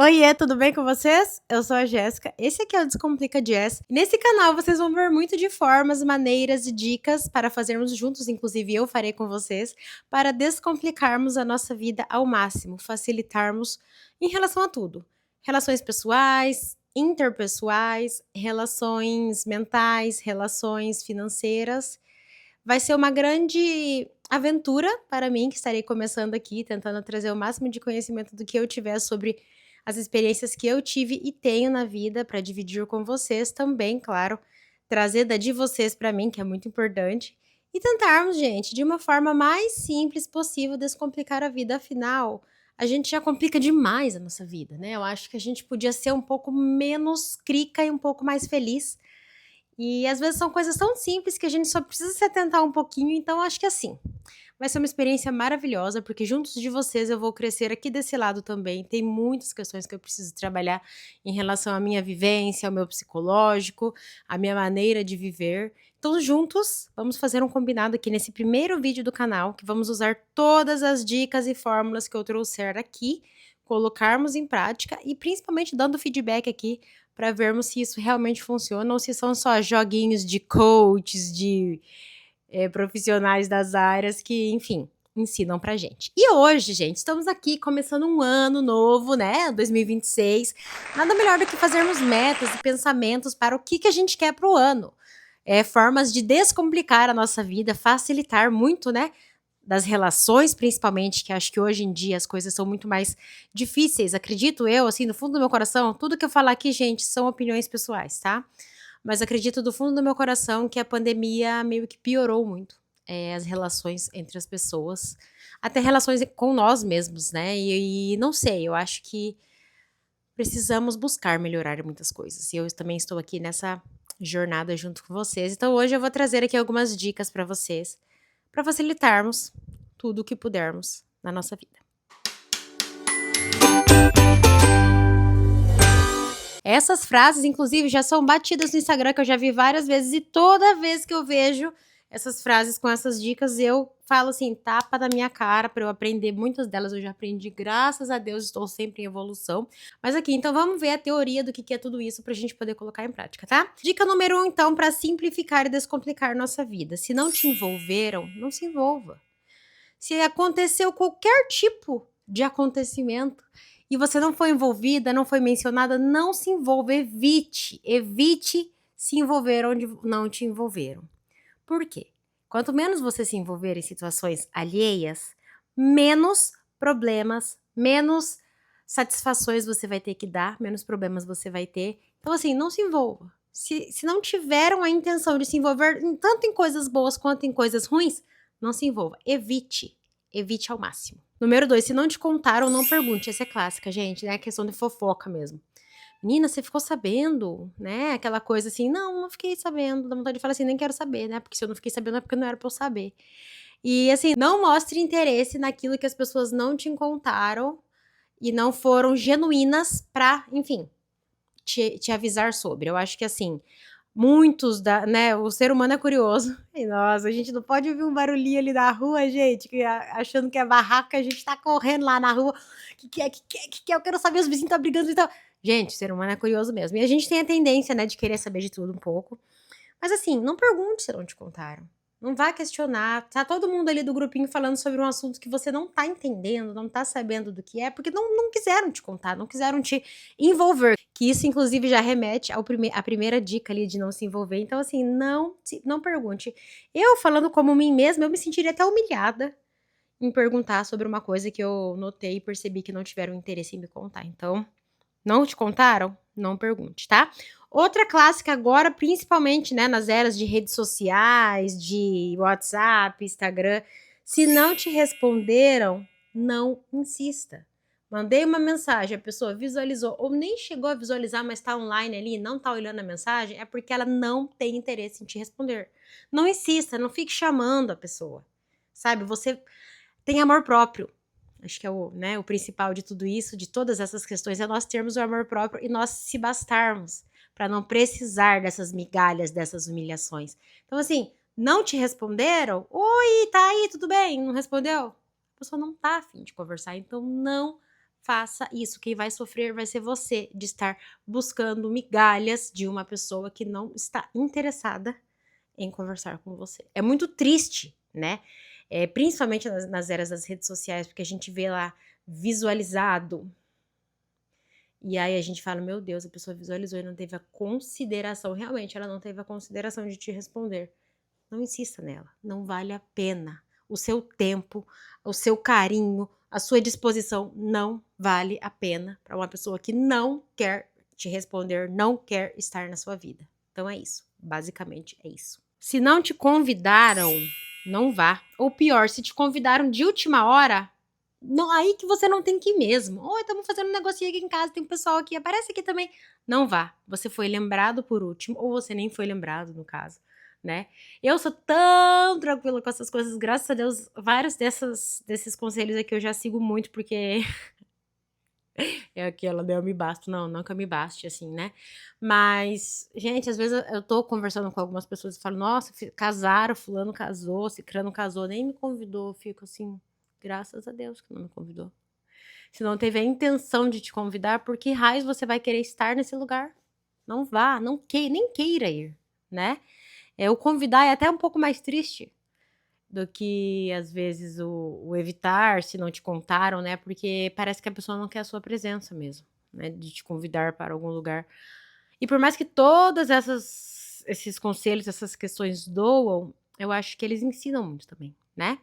Oiê, tudo bem com vocês? Eu sou a Jéssica, esse aqui é o Descomplica Jess. Nesse canal vocês vão ver muito de formas, maneiras e dicas para fazermos juntos, inclusive eu farei com vocês, para descomplicarmos a nossa vida ao máximo, facilitarmos em relação a tudo. Relações pessoais, interpessoais, relações mentais, relações financeiras. Vai ser uma grande aventura para mim, que estarei começando aqui, tentando trazer o máximo de conhecimento do que eu tiver sobre as experiências que eu tive e tenho na vida para dividir com vocês também, claro, trazer da de vocês para mim, que é muito importante, e tentarmos, gente, de uma forma mais simples possível descomplicar a vida, afinal, a gente já complica demais a nossa vida, né? Eu acho que a gente podia ser um pouco menos crica e um pouco mais feliz. E às vezes são coisas tão simples que a gente só precisa se atentar um pouquinho, então acho que assim, vai ser uma experiência maravilhosa, porque juntos de vocês eu vou crescer aqui desse lado também. Tem muitas questões que eu preciso trabalhar em relação à minha vivência, ao meu psicológico, à minha maneira de viver. Então, juntos, vamos fazer um combinado aqui nesse primeiro vídeo do canal, que vamos usar todas as dicas e fórmulas que eu trouxer aqui, colocarmos em prática e principalmente dando feedback aqui para vermos se isso realmente funciona ou se são só joguinhos de coaches, de profissionais das áreas que, enfim, ensinam pra gente. E hoje, gente, estamos aqui começando um ano novo, né? 2026. Nada melhor do que fazermos metas e pensamentos para o que a gente quer pro ano. Formas de descomplicar a nossa vida, facilitar muito, né? Das relações, principalmente, que acho que hoje em dia as coisas são muito mais difíceis, acredito eu, assim, no fundo do meu coração, tudo que eu falar aqui, gente, são opiniões pessoais, tá? Mas acredito do fundo do meu coração que a pandemia meio que piorou muito as relações entre as pessoas, até relações com nós mesmos, né? E não sei, eu acho que precisamos buscar melhorar muitas coisas. E eu também estou aqui nessa jornada junto com vocês. Então hoje eu vou trazer aqui algumas dicas para vocês, para facilitarmos tudo o que pudermos na nossa vida. Essas frases, inclusive, já são batidas no Instagram, que eu já vi várias vezes, e toda vez que eu vejo essas frases com essas dicas, eu falo assim, tapa na minha cara para eu aprender. Muitas delas eu já aprendi, graças a Deus, estou sempre em evolução. Mas aqui, então vamos ver a teoria do que é tudo isso pra gente poder colocar em prática, tá? Dica número 1, então, para simplificar e descomplicar nossa vida. Se não te envolveram, não se envolva. Se aconteceu qualquer tipo de acontecimento e você não foi envolvida, não foi mencionada, não se envolva, evite se envolver onde não te envolveram. Por quê? Quanto menos você se envolver em situações alheias, menos problemas, menos satisfações você vai ter que dar, menos problemas você vai ter. Então, assim, não se envolva. Se não tiveram a intenção de se envolver tanto em coisas boas quanto em coisas ruins, não se envolva. Evite ao máximo. Número 2, se não te contaram, não pergunte. Essa é clássica, gente, né? Questão de fofoca mesmo. Menina, você ficou sabendo, né? Aquela coisa assim, não fiquei sabendo. Dá vontade de falar assim, nem quero saber, né? Porque se eu não fiquei sabendo é porque não era pra eu saber. E assim, não mostre interesse naquilo que as pessoas não te contaram e não foram genuínas pra, enfim, te avisar sobre. Eu acho que assim, muitos né, o ser humano é curioso. E nossa, a gente não pode ouvir um barulhinho ali na rua, gente, achando que é barraca, a gente tá correndo lá na rua. Que eu quero saber, os vizinhos tá brigando e tal. Gente, o ser humano é curioso mesmo. E a gente tem a tendência, né, de querer saber de tudo um pouco. Mas assim, não pergunte se não te contaram. Não vá questionar. Tá todo mundo ali do grupinho falando sobre um assunto que você não tá entendendo, não tá sabendo do que é, porque não quiseram te contar, não quiseram te envolver. Que isso, inclusive, já remete à primeira dica ali de não se envolver. Então, assim, não pergunte. Eu, falando como mim mesma, eu me sentiria até humilhada em perguntar sobre uma coisa que eu notei e percebi que não tiveram interesse em me contar. Então, não te contaram? Não pergunte, tá? Outra clássica agora, principalmente, né, nas eras de redes sociais, de WhatsApp, Instagram, se não te responderam, não insista. Mandei uma mensagem, a pessoa visualizou ou nem chegou a visualizar, mas tá online ali e não tá olhando a mensagem, é porque ela não tem interesse em te responder. Não insista, não fique chamando a pessoa. Sabe, você tem amor próprio. Acho que é o principal de tudo isso, de todas essas questões, é nós termos o amor próprio e nós se bastarmos para não precisar dessas migalhas, dessas humilhações. Então, assim, não te responderam? Oi, tá aí, tudo bem? Não respondeu? A pessoa não tá afim de conversar, então não faça isso. Quem vai sofrer vai ser você, de estar buscando migalhas de uma pessoa que não está interessada em conversar com você. É muito triste, né? Principalmente nas eras das redes sociais, porque a gente vê lá visualizado. E aí a gente fala, meu Deus, a pessoa visualizou e não teve a consideração. Realmente, ela não teve a consideração de te responder. Não insista nela. Não vale a pena. O seu tempo, o seu carinho, a sua disposição não vale a pena para uma pessoa que não quer te responder, não quer estar na sua vida. Então é isso. Basicamente é isso. Se não te convidaram, não vá. Ou pior, se te convidaram de última hora, não, aí que você não tem que ir mesmo. Oi, estamos fazendo um negocinho aqui em casa, tem um pessoal aqui, aparece aqui também. Não vá. Você foi lembrado por último, ou você nem foi lembrado, no caso, né? Eu sou tão tranquila com essas coisas, graças a Deus, vários desses conselhos aqui eu já sigo muito, porque é aquela, né, eu me basto. Não, nunca me baste, assim, né? Mas, gente, às vezes eu tô conversando com algumas pessoas e falo, nossa, casaram, fulano casou, cicrano casou, nem me convidou. Eu fico assim, graças a Deus que não me convidou. Se não teve a intenção de te convidar, por que raios você vai querer estar nesse lugar? Não vá, nem queira ir, né? O convidar é até um pouco mais triste do que, às vezes, o evitar, se não te contaram, né? Porque parece que a pessoa não quer a sua presença mesmo, né? De te convidar para algum lugar. E por mais que todas esses conselhos, essas questões doam, eu acho que eles ensinam muito também, né?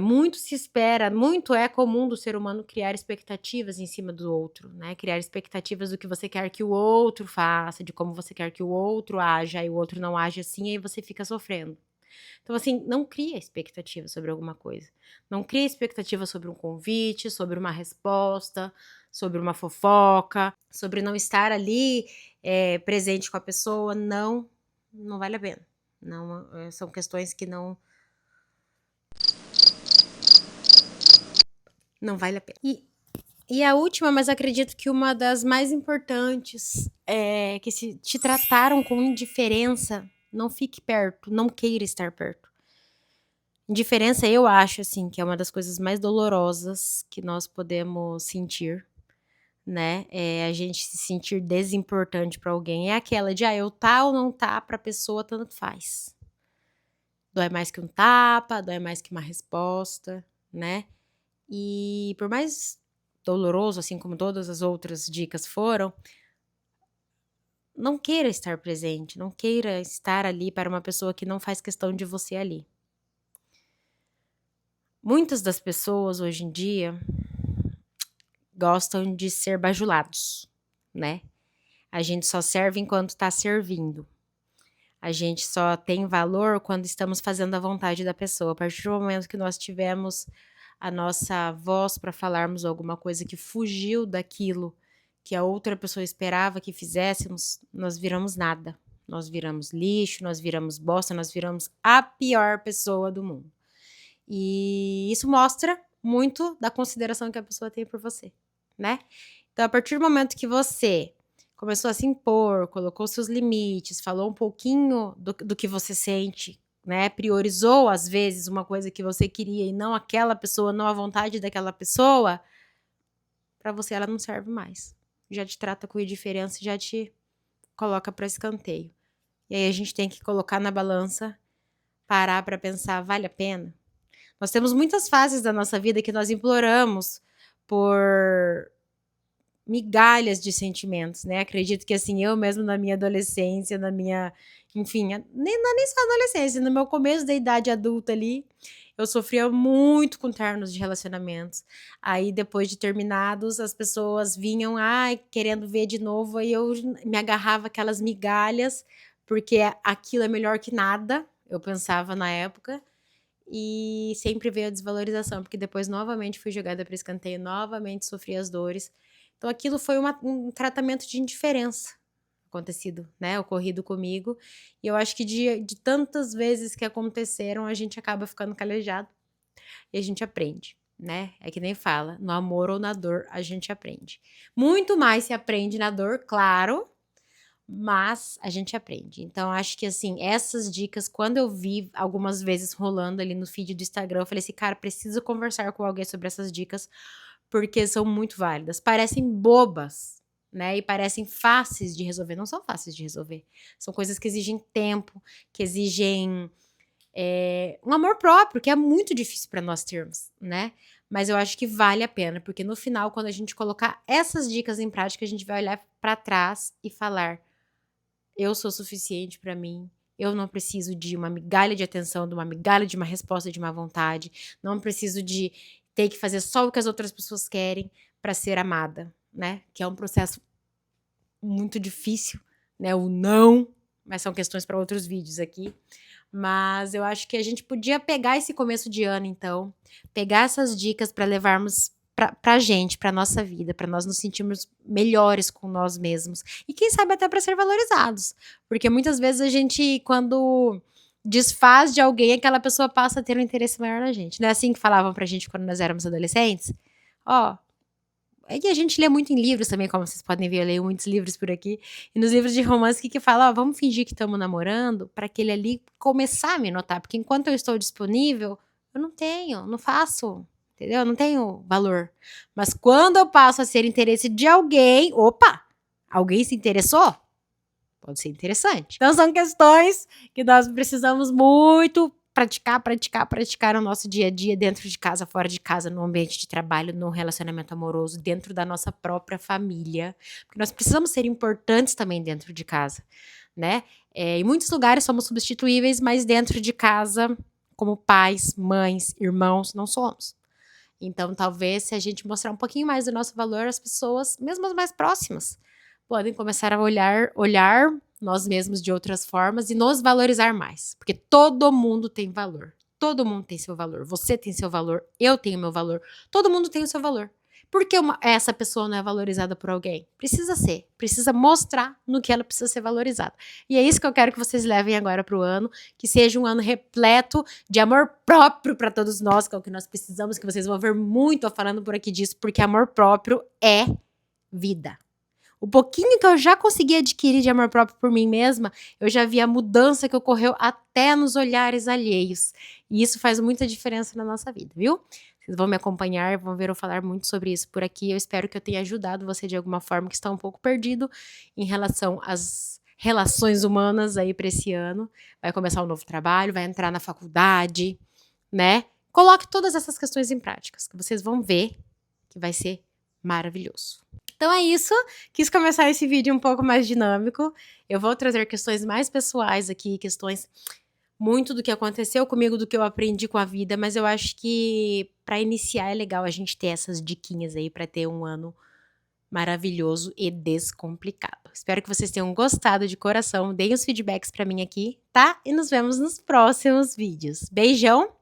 Muito se espera, muito é comum do ser humano criar expectativas em cima do outro, né? Criar expectativas do que você quer que o outro faça, de como você quer que o outro haja, e o outro não age assim, e aí você fica sofrendo. Então, assim, não cria expectativa sobre alguma coisa. Não cria expectativa sobre um convite, sobre uma resposta, sobre uma fofoca, sobre não estar ali presente com a pessoa. Não, não vale a pena. Não, são questões que não vale a pena. E a última, mas acredito que uma das mais importantes, é que se te trataram com indiferença, não fique perto, não queira estar perto. Indiferença, eu acho, assim, que é uma das coisas mais dolorosas que nós podemos sentir, né? A gente se sentir desimportante pra alguém. É aquela de, eu tá ou não tá, pra pessoa tanto faz. Dói mais que um tapa, dói mais que uma resposta, né? E por mais doloroso, assim como todas as outras dicas foram, não queira estar presente, não queira estar ali para uma pessoa que não faz questão de você ali. Muitas das pessoas hoje em dia gostam de ser bajulados, né? A gente só serve enquanto está servindo. A gente só tem valor quando estamos fazendo a vontade da pessoa. A partir do momento que nós tivemos a nossa voz para falarmos alguma coisa que fugiu daquilo que a outra pessoa esperava que fizéssemos, nós viramos nada. Nós viramos lixo, nós viramos bosta, nós viramos a pior pessoa do mundo. E isso mostra muito da consideração que a pessoa tem por você, né? Então, a partir do momento que você começou a se impor, colocou seus limites, falou um pouquinho do que você sente, né? Priorizou, às vezes, uma coisa que você queria e não aquela pessoa, não a vontade daquela pessoa, para você ela não serve mais. Já te trata com indiferença, já te coloca para escanteio. E aí a gente tem que colocar na balança, parar para pensar, vale a pena? Nós temos muitas fases da nossa vida que nós imploramos por migalhas de sentimentos, né? Acredito que, assim, eu mesmo na minha adolescência, enfim, nem só adolescência, no meu começo da idade adulta ali, eu sofria muito com términos de relacionamentos. Aí, depois de terminados, as pessoas vinham, querendo ver de novo, aí eu me agarrava aquelas migalhas, porque aquilo é melhor que nada, eu pensava na época. E sempre veio a desvalorização, porque depois novamente fui jogada para escanteio, novamente sofri as dores. Então aquilo foi um tratamento de indiferença acontecido, né, ocorrido comigo. E eu acho que de tantas vezes que aconteceram, a gente acaba ficando calejado e a gente aprende, né? É que nem fala, no amor ou na dor a gente aprende. Muito mais se aprende na dor, claro, mas a gente aprende. Então, acho que, assim, essas dicas, quando eu vi algumas vezes rolando ali no feed do Instagram, eu falei assim, cara, preciso conversar com alguém sobre essas dicas, porque são muito válidas. Parecem bobas, né? E parecem fáceis de resolver. Não são fáceis de resolver. São coisas que exigem tempo, que exigem um amor próprio, que é muito difícil para nós termos, né? Mas eu acho que vale a pena, porque no final, quando a gente colocar essas dicas em prática, a gente vai olhar para trás e falar: eu sou suficiente para mim. Eu não preciso de uma migalha de atenção, de uma migalha de uma resposta, de uma vontade. Não preciso de ter que fazer só o que as outras pessoas querem para ser amada, né? Que é um processo muito difícil, né? O não, mas são questões para outros vídeos aqui. Mas eu acho que a gente podia pegar esse começo de ano, então, pegar essas dicas para levarmos pra gente, pra nossa vida, para nós nos sentirmos melhores com nós mesmos. E quem sabe até para ser valorizados. Porque muitas vezes a gente, quando desfaz de alguém, aquela pessoa passa a ter um interesse maior na gente. Não é assim que falavam pra gente quando nós éramos adolescentes? Ó, e a gente lê muito em livros também, como vocês podem ver, eu leio muitos livros por aqui. E nos livros de romance, que fala, ó, vamos fingir que estamos namorando para aquele ali começar a me notar. Porque enquanto eu estou disponível, eu não faço, entendeu? Eu não tenho valor. Mas quando eu passo a ser interesse de alguém, opa, alguém se interessou? Pode ser interessante. Então são questões que nós precisamos muito praticar no nosso dia a dia, dentro de casa, fora de casa, no ambiente de trabalho, no relacionamento amoroso, dentro da nossa própria família. Porque nós precisamos ser importantes também dentro de casa, né? Em muitos lugares somos substituíveis, mas dentro de casa, como pais, mães, irmãos, não somos. Então, talvez, se a gente mostrar um pouquinho mais do nosso valor, as pessoas, mesmo as mais próximas, podem começar a olhar nós mesmos de outras formas e nos valorizar mais. Porque todo mundo tem valor. Todo mundo tem seu valor. Você tem seu valor, eu tenho meu valor. Todo mundo tem o seu valor. Por que essa pessoa não é valorizada por alguém? Precisa ser. Precisa mostrar no que ela precisa ser valorizada. E é isso que eu quero que vocês levem agora para o ano. Que seja um ano repleto de amor próprio para todos nós, que é o que nós precisamos, que vocês vão ver muito eu falando por aqui disso, porque amor próprio é vida. O pouquinho que eu já consegui adquirir de amor próprio por mim mesma, eu já vi a mudança que ocorreu até nos olhares alheios. E isso faz muita diferença na nossa vida, viu? Vocês vão me acompanhar, vão ver eu falar muito sobre isso por aqui. Eu espero que eu tenha ajudado você de alguma forma que está um pouco perdido em relação às relações humanas aí para esse ano. Vai começar um novo trabalho, vai entrar na faculdade, né? Coloque todas essas questões em práticas, que vocês vão ver que vai ser maravilhoso. Então é isso, quis começar esse vídeo um pouco mais dinâmico. Eu vou trazer questões mais pessoais aqui, questões muito do que aconteceu comigo, do que eu aprendi com a vida, mas eu acho que para iniciar é legal a gente ter essas diquinhas aí para ter um ano maravilhoso e descomplicado. Espero que vocês tenham gostado de coração, deem os feedbacks para mim aqui, tá? E nos vemos nos próximos vídeos. Beijão!